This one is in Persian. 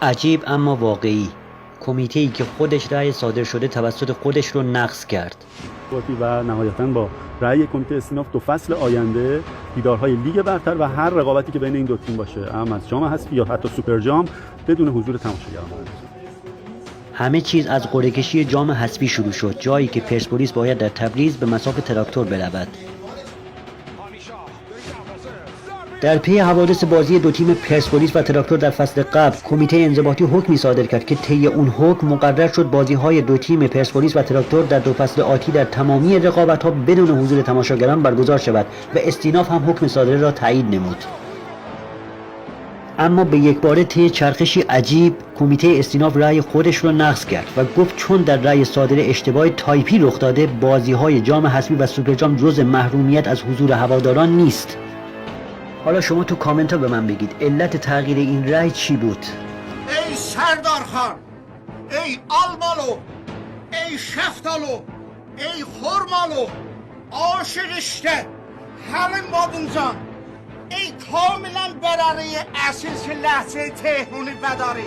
عجیب اما واقعی. کمیته‌ای که خودش رأی صادر شده توسط خودش رو نقض کرد. و نهایتاً با رأی کمیته استیناف 2 فصل آینده دیدارهای لیگ برتر و هر رقابتی که بین این دو تیم باشه، هم از جام حذفی یا حتی سوپر جام، بدون حضور تماشاگران. همه چیز از قرعه‌کشی جام حذفی شروع شد، جایی که پرسپولیس باید در تبریز به مصاف تراکتور برود. در پی حوادث بازی دو تیم پرسپولیس و تراکتور در فصل قبل، کمیته انضباطی حکمی صادر کرد که طی اون حکم مقرر شد بازی‌های دو تیم پرسپولیس و تراکتور در 2 فصل آتی در تمامی رقابت‌ها بدون حضور تماشاگران برگزار شود و استیناف هم حکم صادر را تایید نمود. اما به یکباره طی چرخشی عجیب، کمیته استیناف رأی خودش را نقض کرد و گفت چون در رأی صادر اشتباه تایپی رخ داده، بازی‌های جام حذفی و سوپر جام جزء محرومیت از حضور هواداران نیست. حالا شما تو کامنت ها به من بگید علت تغییر این رأی چی بود؟ ای سردار خان، ای آلمالو، ای شفتالو، ای خورمالو، عاشق işte همین بادونجان، ای کاملا برای اساس لحظه تهرونی بداری.